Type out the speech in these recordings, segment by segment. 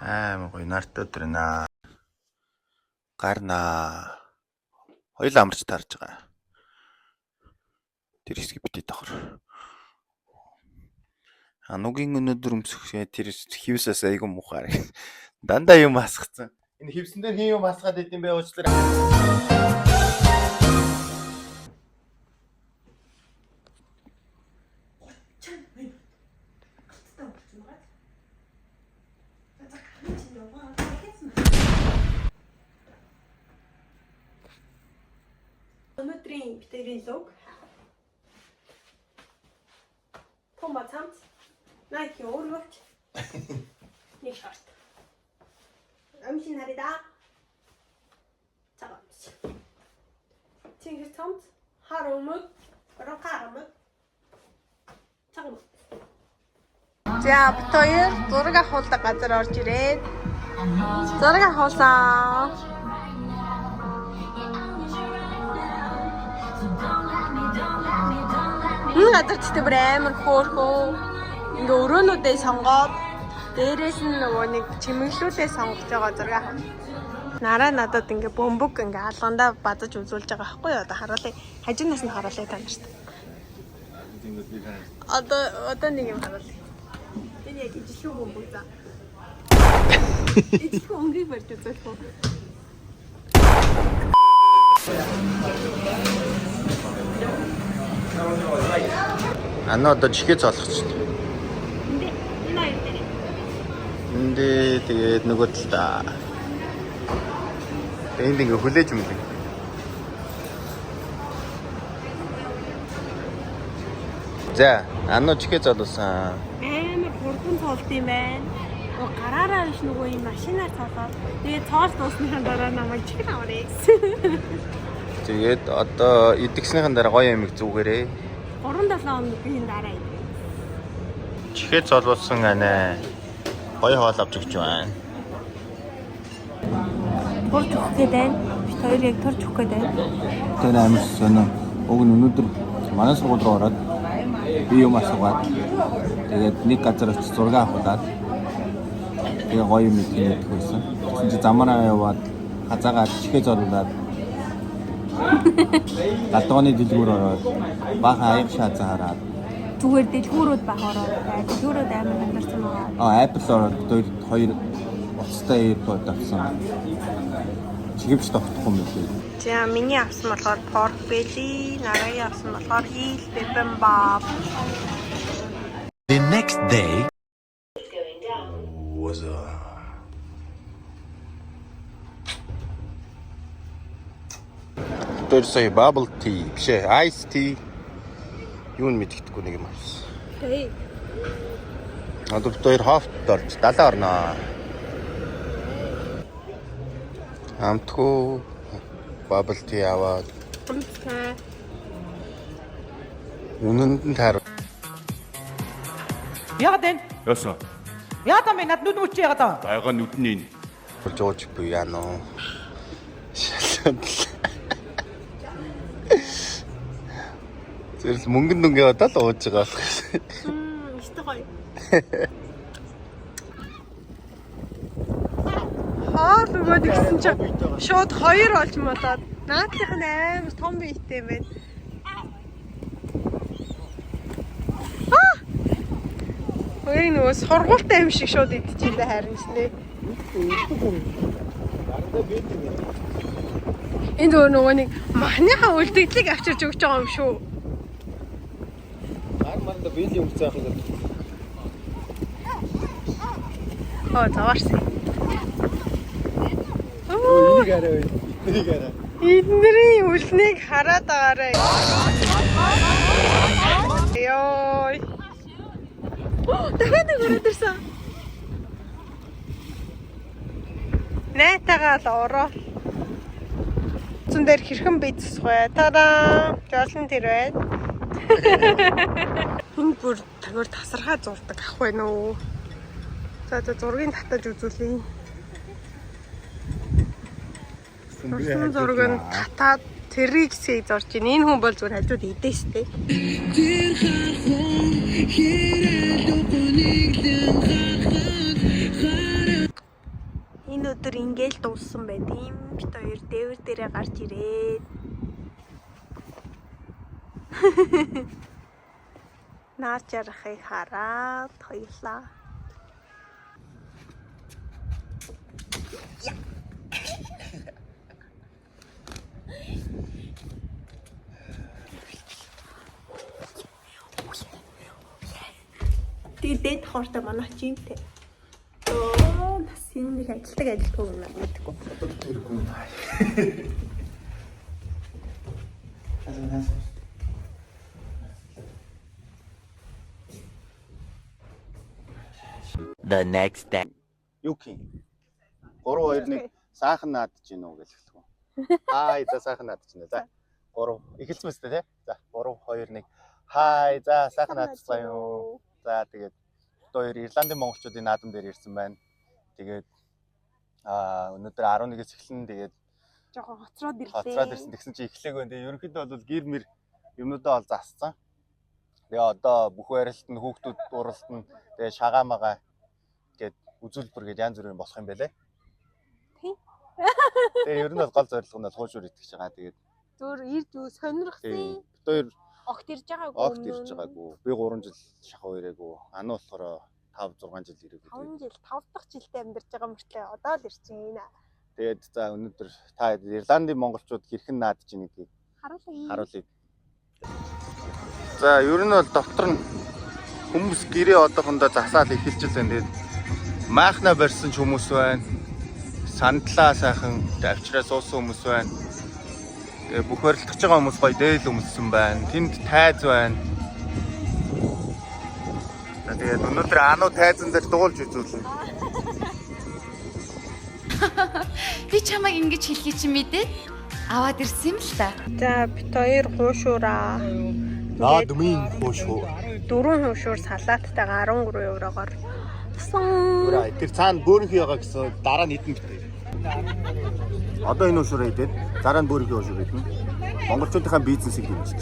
аймаг гоё нартай өдрнаа. Гарнаа. Хоёул амарч таарж байгаа. Тэр хэсгийг битээ давхар. Анугийн өнөдөр өмсөх тэр хивсээс айгүй мухаар. Дандаа юм асгацсан. Энэ хивсэн дээр хин юм асгаад идэм бэ уучлаарай. Өнөөдрийн битэрийн луг Томба цамц Nike өөрөвч нэг шорт амшин харидаа цагаан Чингис цамц харамд рокарамд цагаан За битээр зураг авахулдаг газар орж ирээд зураг авахулаа Энэ газар ч бүр амар хөөрхөө. Ингээ өрөөнүүдээ сонгоод дээрээс нь нөгөө нэг чимэглүүлээ сонгож байгаа зураг авах. Нараа надад ингээ бөмбөг ингээ алгандаа бадаж үзүүлж байгаа байхгүй юу? Одоо харуулъя. Хажуунаас нь харуулъя та нарт. Одоо нэг юм харуулъя. Энэ яг ижлүү бөмбөг за. Ижлүү өнгийг барьж үзүүлэх үү? Ано одоо жигээ цолгоч. Энд тэгээд нөгөө талдаа. Энд ингээ хүлээж юм лээ. За, ано жигээ цолсон. Амар хурдан цолд юм байна. Нөгөө гараараа биш нөгөө юм машинаар цолоод. Тэгээд цоолж дуусныхаа дараа намайг чихэр аварэ гэсэн. Тэгээд одоо идэгснийхэн дараа гоё ямиг зүгээрээ. 3-7 хоногийн дараа идэв. Чихээ цолуулсан анаа. Гоё хоол авч өгч байна. Турч өгөх гээд байна. Бид хоёр яг турч өгөх гээд байна. Тэр амар сонио. Уг нь өнөөдөр манай сургууль руу ороод би юм асуугаад тэгээд нэг газар очиж зураг авахулаад тэгээ гоё юм хийх байсан. Тэгсэн чи замаараа яваад хазаагаад чихээ цолуулаад Галдооны дэлгүүр ороод бахан аяг шаазаа хараад зүгээр дэлгүүрүүд баг ороод дэлгүүрүүд амар амьдарсан байгаа. Apple ороод хоёр уцтай AirPod авсан. Чигэвч тогтохгүй юм билээ. За миний авсан болохоор pork belly, нарагийн авсан болохоор heel bibimbap. The next day was Тэр сая bubble tea биш ээ ice tea юу нь мэддэхгүй нэг юм авсан. Hey. Одоо хоёр хофт орж 70 орноо. Амтгүй bubble tea аваад. Амттай. Үнэнд нь таар. Яагаад вэ? Яасан? Яагаад вэ? Над нүд мүч яагаад вэ? Байга нүдний. Болж ууж буй яано. Шалаад. Зэрэг мөнгөн дүнгээ одоо л ууж байгаа болох. Ихтэй гоё. Хоол өгөөд гисэн чинь шууд 2 олж модоод наадынх нь амар том биетэй юм байна. Ой нөгөө сургуультай юм шиг шууд идчихээ харин шнэ. Энд нөгөө нэг махныхаа үлдэгдлийг авчирч өгч байгаа юм шүү. Манда биелийн өнгө заах юм. Заваарсан. Энийг арай. Энийг арай. Эднэрийн үлнийг хараад байгаарай. Йой. Дахиад нэг өрөөдөрсөн. Найтагаа л ороо. Зүүн дээр хэрхэн бийцсгүй. Тадаа. Жолон тэр байна. Энэ бүр тагвар тасархаа зурдаг ах байна уу? За зургийг татаж үзүүлье. Сурсан зураг нь татаад тэрийг зорж ийн. Энэ хүн бол зүгээр хажууд идэстэй. Өнөөдөр ингээл дууссан байт юм. Бид хоёр дээвэр дээрээ гарч ирээд. Наар жарахыг хараад хоёлаа. Тэгээд хоортой манай чимтэй. Оо, насийн нэг ажилтдаг ажилтгүй юм аа мэдгүй. The next day. Юу гин? 3 2 1 саахан наадж гин үү гэж хэлдэг. Хай за саахан наадж гин. За 3 эхэлсэн мэт те. За 3 2 1 хай за саахан наадсан юу. За тэгээд хоёр Ирландын монголчуудын наадам дээр ирсэн байна. Тэгээд өнөөдөр 11-ээс эхлэн тэгээд жоохон хоцроод ирлээ. хоцроод ирсэн. Тэгсэн чи эхлээг байна. Тэгээд ерөнхийдөө бол гэр мэр юмнуудаа ол засцсан. Тэгээ одоо бүх байралт нь хүүхдүүд уралдана. Тэгээ шагаамага гээд үзүүлбэр гээд янз бүрийн болох юм байлээ. Тийм. Тэгээ ер нь бол гол зорилго нь бол хуушуур итгэж байгаа. Тэгээд Зөөр ирд юу сонирхсан. бид хоёр Огт ирж байгаагүй. огт ирж байгаагүй. Би 3 жил шахуу ирээгүй. Анаа болохоор 5 6 жил ирээгүй. 5 жил 5 дахь жилдээ амьдарч байгаа мөртлөө одоо л ирж байна. Тэгээд за өнөөдөр та Ирландын монголчууд хэрхэн наадж ийн гэдгийг харуулъя. За ер нь бол доктор нь хүмүүс гэрээ одоохондоо засаал эхэлж байна. Тэгээд маахна барьсан ч хүмүүс байна. Сандлаа сайхан авчраа суусан хүмүүс байна. Тэгээ бүх барилдаж байгаа хүмүүс гоё дээл өмссөн байна. Тэнд тайз байна. Тэгээд өнөөдөр ануу тайзан дээр дуулж үзүүлнэ. Би чамайг ингэж хэлхий чи мэдээд аваад ирсэн юм л та. За бит хоёр хуушуураа. Наадмын хуушуур. 4 хуушуур салааттайгаа 13 еврогоор. Үрээ тэр цаана бөөрийнхөө байгаа гэсэн дараа нь идэн битээ. Одоо энэ хуушуураа идээд дараа нь бөөрийнхөө хуушуураа идэн. Монголчуудынхаа бизнесийг дэмжиж.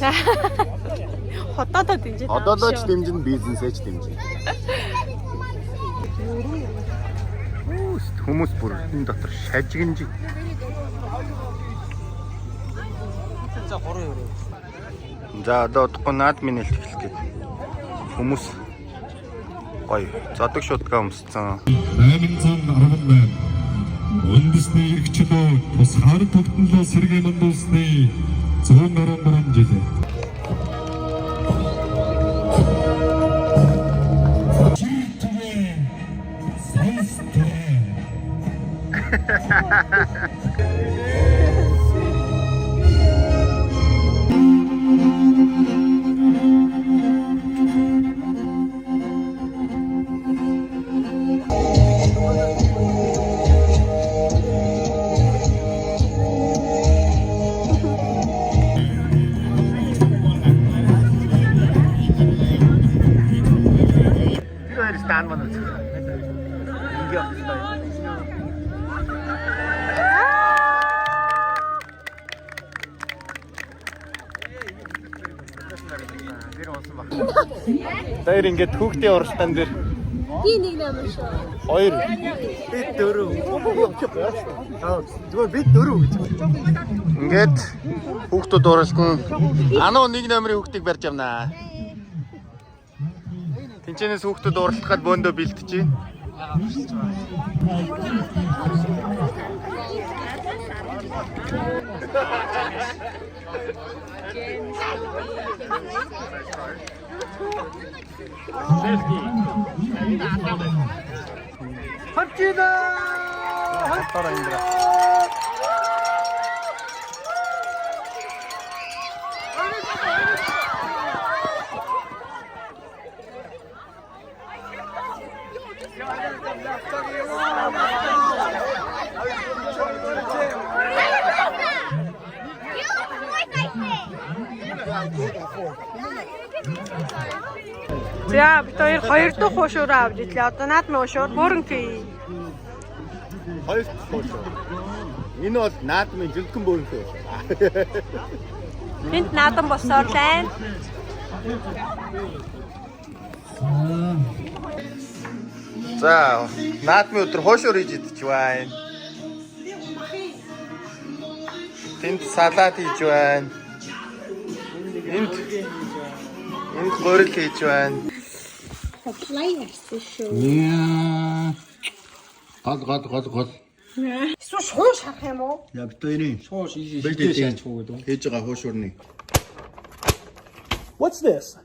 Хотоодоо дэмжиж. Одоодоо ч дэмжин бизнесээ ч дэмжин. Хүмүүс бүр энэ дотор шажигнж. За одоо удахгүй наадмын нэлт эхлэх гээд хүмүүс гоё задаг шуудгаа өмссөн. 8 цаг 18. Үндэсний эрхчлөө тус хард тогтнолоо сэргээ мандуулсны 113 жил. Stand man үзэх. Ингээ явах. Тэр ингээд хүүхдийн уралдаан дээр Би нэг намар шүү. 2 би 4. Зүгээр би 4 гэж. Ингээд хүүхдүүд уралдан ануу 1 номерын хүүхдийг барьж явнаа. Тинчэнэс хүүхдүүд уралдах гал бөөндөө бэлтэж байна. Хатчина! Хаттара индра. За бид хоёр дахь хуушуураа авч ирлээ. Одоо наадмын хуушуур бөөрөнхий. Хоёр дахь хуушуур. Энэ бол наадмын жинхэнэ бөөрөнхий хуушуур. Энд наадам босоор байна. За наадмын өдөр хуушуур хийж идэж байна. Тэнд салат хийж байна. Энд гурил хийж байна. Apply ярьсан шүү. Яа. Гол. Эсвэл шууш харах юм уу? Яг битэрийн шууш хийж байгаа хуушурны. What's this?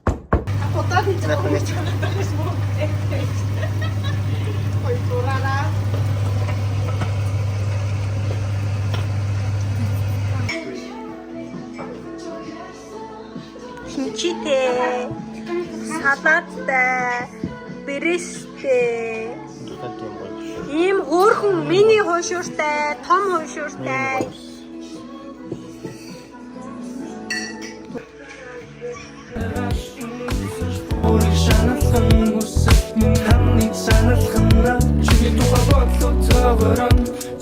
Хотод хийж байгаа юм чи надаас муу. Ой тураараа. Хинчитэй, салаттай, брэстэй. Ийм хөөрхөн мини хуушуртай, том хуушуртай.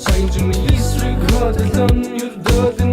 Сайн ч нэг эсрэг хөдөлгөн юрдөөд